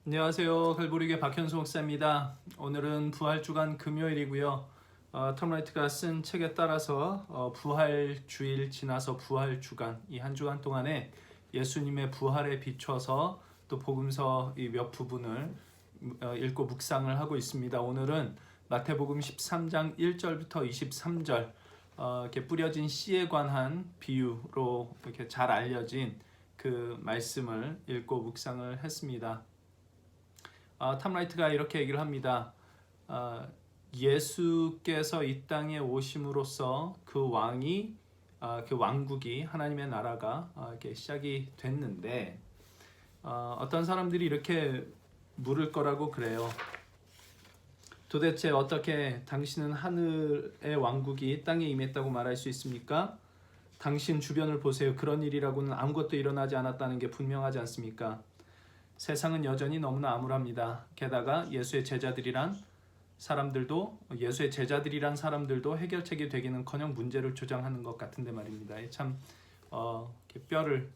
안녕하세요. 갈보리교 박현수 목사입니다. 오늘은 부활주간 금요일이고요. 톰라이트가 쓴 책에 따라서 부활주일 지나서 부활주간 이 한 주간 동안에 예수님의 부활에 비춰서 또 복음서 이 몇 부분을 읽고 묵상을 하고 있습니다. 오늘은 마태복음 13장 1절부터 23절 이렇게 뿌려진 씨에 관한 비유로 이렇게 잘 알려진 그 말씀을 읽고 묵상을 했습니다. 탐라이트가 이렇게 얘기를 합니다. 예수께서 이 땅에 오심으로써 그 왕이 그 왕국이 하나님의 나라가 이렇게 시작이 됐는데 어떤 사람들이 이렇게 물을 거라고 그래요. 도대체 어떻게 당신은 하늘의 왕국이 땅에 임했다고 말할 수 있습니까? 당신 주변을 보세요. 그런 일이라고는 아무것도 일어나지 않았다는 게 분명하지 않습니까? 세상은 여전히 너무나 암울합니다. 게다가 예수의 제자들이란 사람들도 해결책이 되기는커녕 문제를 조장하는 것 같은데 말입니다. 참 뼈를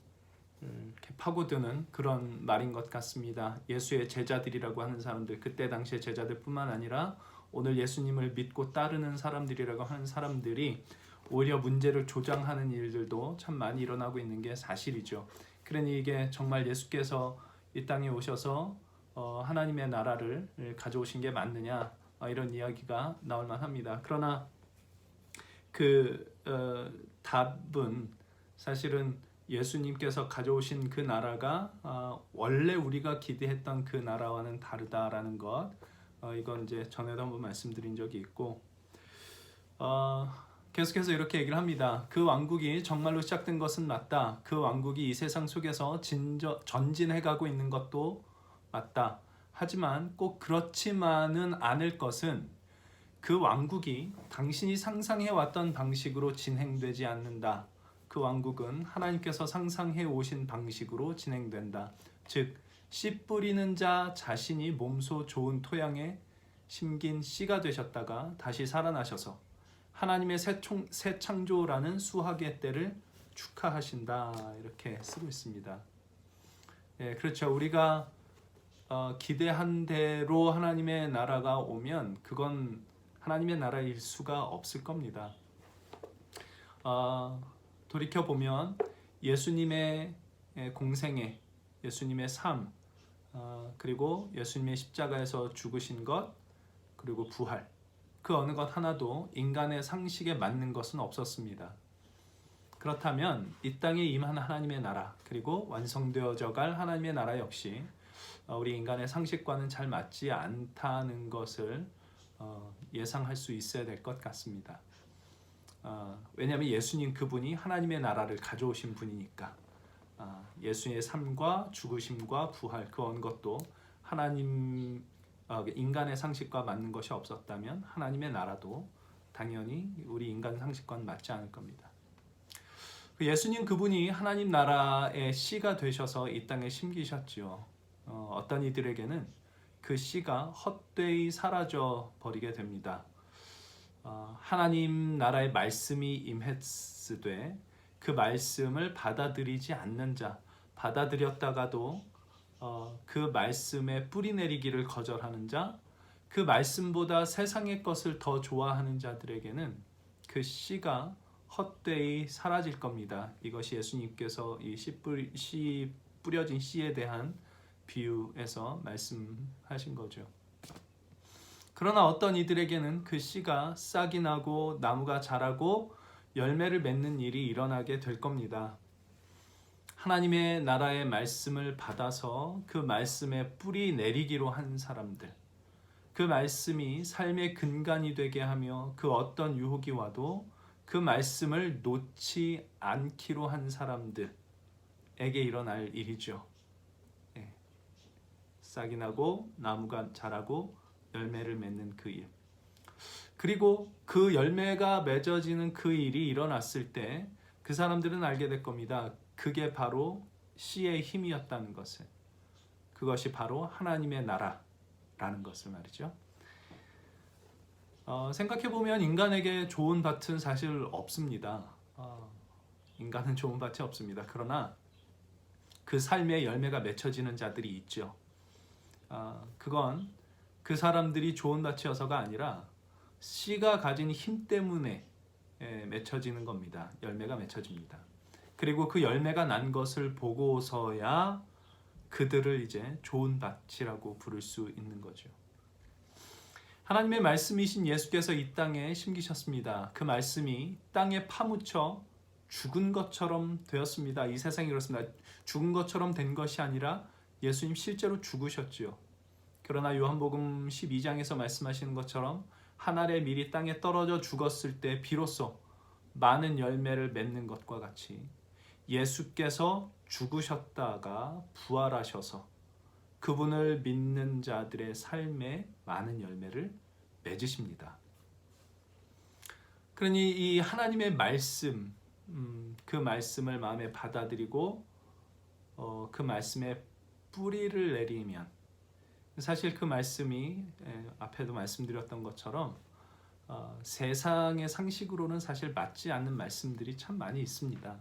이렇게 파고드는 그런 말인 것 같습니다. 예수의 제자들이라고 하는 사람들, 그때 당시의 제자들뿐만 아니라 오늘 예수님을 믿고 따르는 사람들이라고 하는 사람들이 오히려 문제를 조장하는 일들도 참 많이 일어나고 있는 게 사실이죠. 그러니 이게 정말 예수께서 이 땅에 오셔서 하나님의 나라를 가져오신 게 맞느냐 이런 이야기가 나올 만합니다. 그러나 그 답은 사실은 예수님께서 가져오신 그 나라가 원래 우리가 기대했던 그 나라와는 다르다라는 것, 이건 이제 전에도 한번 말씀드린 적이 있고 계속해서 이렇게 얘기를 합니다. 그 왕국이 정말로 시작된 것은 맞다. 그 왕국이 이 세상 속에서 전진해가고 있는 것도 맞다. 하지만 꼭 그렇지만은 않을 것은 그 왕국이 당신이 상상해왔던 방식으로 진행되지 않는다. 그 왕국은 하나님께서 상상해 오신 방식으로 진행된다. 즉, 씨 뿌리는 자 자신이 몸소 좋은 토양에 심긴 씨가 되셨다가 다시 살아나셔서 하나님의 새 창조라는 수학의 때를 축하하신다. 이렇게 쓰고 있습니다. 그렇죠. 우리가 기대한 대로 하나님의 나라가 오면 그건 하나님의 나라일 수가 없을 겁니다. 돌이켜보면 예수님의 공생애, 예수님의 삶, 그리고 예수님의 십자가에서 죽으신 것, 그리고 부활, 그 어느 것 하나도 인간의 상식에 맞는 것은 없었습니다. 그렇다면 이 땅에 임한 하나님의 나라, 그리고 완성되어져 갈 하나님의 나라 역시 우리 인간의 상식과는 잘 맞지 않다는 것을 예상할 수 있어야 될 것 같습니다. 왜냐하면 예수님 그분이 하나님의 나라를 가져오신 분이니까. 예수의 삶과 죽으심과 부활 그 어느 것도 인간의 상식과 맞는 것이 없었다면 하나님의 나라도 당연히 우리 인간 상식과는 맞지 않을 겁니다. 예수님 그분이 하나님 나라의 씨가 되셔서 이 땅에 심기셨지요. 어떤 이들에게는 그 씨가 헛되이 사라져 버리게 됩니다. 하나님 나라의 말씀이 임했으되 그 말씀을 받아들이지 않는 자, 받아들였다가도 그 말씀에 뿌리 내리기를 거절하는 자, 그 말씀보다 세상의 것을 더 좋아하는 자들에게는 그 씨가 헛되이 사라질 겁니다. 이것이 예수님께서 이 씨 뿌려진 씨에 대한 비유에서 말씀하신 거죠. 그러나 어떤 이들에게는 그 씨가 싹이 나고 나무가 자라고 열매를 맺는 일이 일어나게 될 겁니다. 하나님의 나라의 말씀을 받아서 그 말씀에 뿌리 내리기로 한 사람들, 그 말씀이 삶의 근간이 되게 하며 그 어떤 유혹이 와도 그 말씀을 놓지 않기로 한 사람들에게 일어날 일이죠. 싹이 나고 나무가 자라고 열매를 맺는 그 일. 그리고 그 열매가 맺어지는 그 일이 일어났을 때 그 사람들은 알게 될 겁니다. 그게 바로 씨의 힘이었다는 것을. 그것이 바로 하나님의 나라라는 것을 말이죠. 생각해보면 인간에게 좋은 밭은 사실 없습니다. 인간은 좋은 밭이 없습니다. 그러나 그 삶의 열매가 맺혀지는 자들이 있죠. 그건 그 사람들이 좋은 밭이어서가 아니라 씨가 가진 힘 때문에 맺혀지는 겁니다. 열매가 맺혀집니다. 그리고 그 열매가 난 것을 보고서야 그들을 이제 좋은 밭이라고 부를 수 있는 거죠. 하나님의 말씀이신 예수께서 이 땅에 심기셨습니다. 그 말씀이 땅에 파묻혀 죽은 것처럼 되었습니다. 이 세상이 그렇습니다. 죽은 것처럼 된 것이 아니라 예수님 실제로 죽으셨지요. 그러나 요한복음 12장에서 말씀하시는 것처럼 한 알의 밀이 땅에 떨어져 죽었을 때 비로소 많은 열매를 맺는 것과 같이 예수께서 죽으셨다가 부활하셔서 그분을 믿는 자들의 삶에 많은 열매를 맺으십니다. 그러니 이 하나님의 말씀, 그 말씀을 마음에 받아들이고 그 말씀에 뿌리를 내리면, 사실 그 말씀이 앞에도 말씀드렸던 것처럼 세상의 상식으로는 사실 맞지 않는 말씀들이 참 많이 있습니다.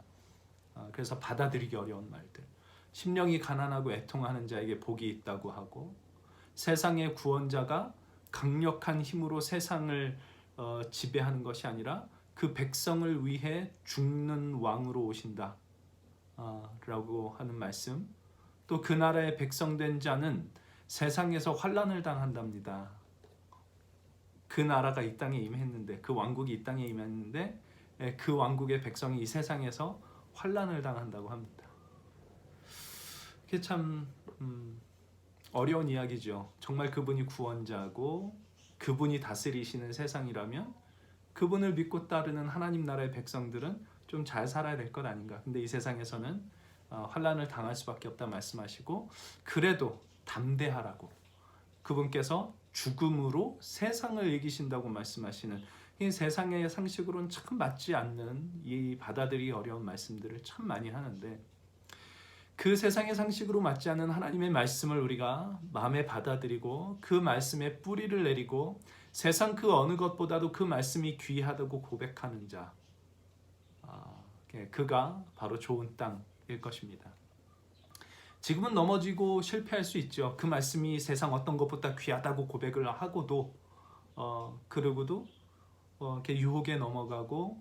그래서 받아들이기 어려운 말들, 심령이 가난하고 애통하는 자에게 복이 있다고 하고, 세상의 구원자가 강력한 힘으로 세상을 지배하는 것이 아니라 그 백성을 위해 죽는 왕으로 오신다 라고 하는 말씀, 또 그 나라의 백성된 자는 세상에서 환난을 당한답니다. 그 나라가 이 땅에 임했는데, 그 왕국이 이 땅에 임했는데 그 왕국의 백성이 이 세상에서 환난을 당한다고 합니다. 그게 참 어려운 이야기죠. 정말 그분이 구원자고 그분이 다스리시는 세상이라면 그분을 믿고 따르는 하나님 나라의 백성들은 좀 잘 살아야 될 것 아닌가. 근데 이 세상에서는 환난을 당할 수밖에 없다 말씀하시고, 그래도 담대하라고 그분께서 죽음으로 세상을 이기신다고 말씀하시는, 이 세상의 상식으로는 참 맞지 않는, 이 받아들이기 어려운 말씀들을 참 많이 하는데, 그 세상의 상식으로 맞지 않는 하나님의 말씀을 우리가 마음에 받아들이고 그 말씀에 뿌리를 내리고 세상 그 어느 것보다도 그 말씀이 귀하다고 고백하는 자, 그가 바로 좋은 땅일 것입니다. 지금은 넘어지고 실패할 수 있죠. 그 말씀이 세상 어떤 것보다 귀하다고 고백을 하고도 그러고도 이렇게 유혹에 넘어가고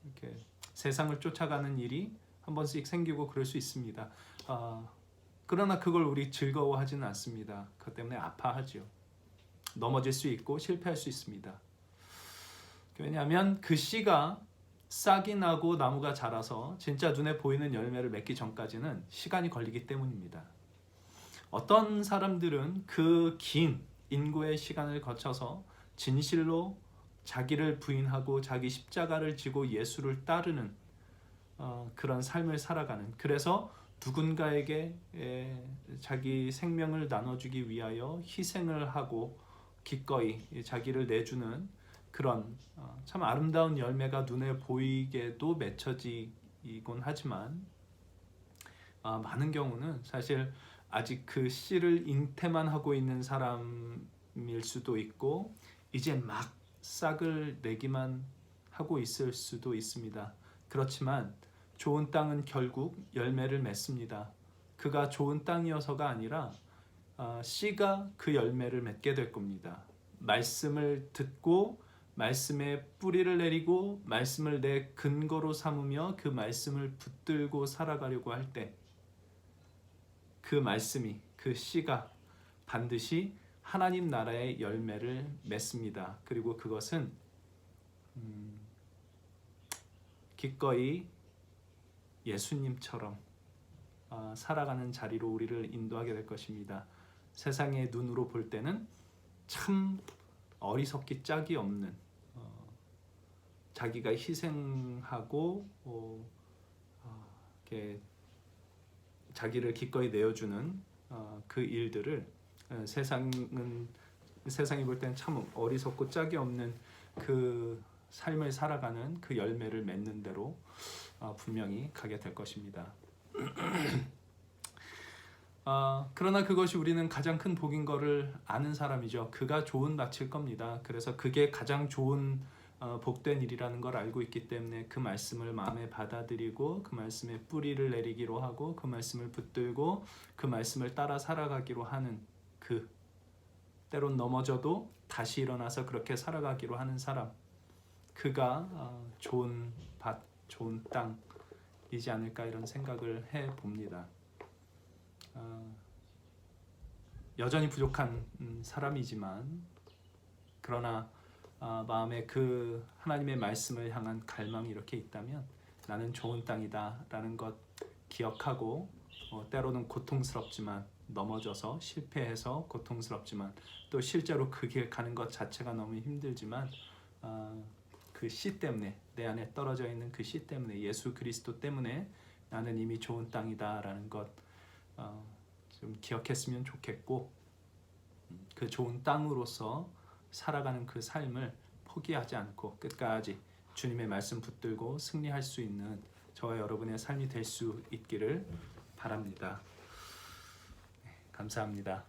이렇게 세상을 쫓아가는 일이 한 번씩 생기고 그럴 수 있습니다. 그러나 그걸 우리 즐거워하지는 않습니다. 그것 때문에 아파하죠. 넘어질 수 있고 실패할 수 있습니다. 왜냐하면 그 씨가 싹이 나고 나무가 자라서 진짜 눈에 보이는 열매를 맺기 전까지는 시간이 걸리기 때문입니다. 어떤 사람들은 그 긴 인고의 시간을 거쳐서 진실로 자기를 부인하고 자기 십자가를 지고 예수를 따르는 그런 삶을 살아가는, 그래서 누군가에게 자기 생명을 나눠주기 위하여 희생을 하고 기꺼이 자기를 내주는 그런 참 아름다운 열매가 눈에 보이게도 맺혀지곤 하지만, 많은 경우는 사실 아직 그 씨를 잉태만 하고 있는 사람일 수도 있고 이제 막 싹을 내기만 하고 있을 수도 있습니다. 그렇지만 좋은 땅은 결국 열매를 맺습니다. 그가 좋은 땅이어서가 아니라 씨가 그 열매를 맺게 될 겁니다. 말씀을 듣고 말씀에 뿌리를 내리고 말씀을 내 근거로 삼으며 그 말씀을 붙들고 살아가려고 할 때 그 말씀이, 그 씨가 반드시 하나님 나라의 열매를 맺습니다. 그리고 그것은 기꺼이 예수님처럼 살아가는 자리로 우리를 인도하게 될 것입니다. 세상의 눈으로 볼 때는 참 어리석기 짝이 없는, 자기가 희생하고 이렇게 자기를 기꺼이 내어주는 그 일들을 세상이 볼 때는 참 어리석고 짝이 없는 그 삶을 살아가는 그 열매를 맺는 대로 분명히 가게 될 것입니다. 그러나 그것이 우리는 가장 큰 복인 것을 아는 사람이죠. 그가 좋은 밭일 겁니다. 그래서 그게 가장 좋은 복된 일이라는 걸 알고 있기 때문에 그 말씀을 마음에 받아들이고 그 말씀에 뿌리를 내리기로 하고 그 말씀을 붙들고 그 말씀을 따라 살아가기로 하는 그 때론 넘어져도 다시 일어나서 그렇게 살아가기로 하는 사람, 그가 좋은 밭, 좋은 땅이지 않을까 이런 생각을 해봅니다. 여전히 부족한 사람이지만 그러나 마음에 그 하나님의 말씀을 향한 갈망이 이렇게 있다면 나는 좋은 땅이다 라는 것 기억하고 때로는 고통스럽지만 넘어져서 실패해서 고통스럽지만 또 실제로 그 길 가는 것 자체가 너무 힘들지만 그 씨 때문에 내 안에 떨어져 있는 그 씨 때문에 예수 그리스도 때문에 나는 이미 좋은 땅이다 라는 것 좀 기억했으면 좋겠고 그 좋은 땅으로서 살아가는 그 삶을 포기하지 않고 끝까지 주님의 말씀 붙들고 승리할 수 있는 저와 여러분의 삶이 될 수 있기를 바랍니다. 감사합니다.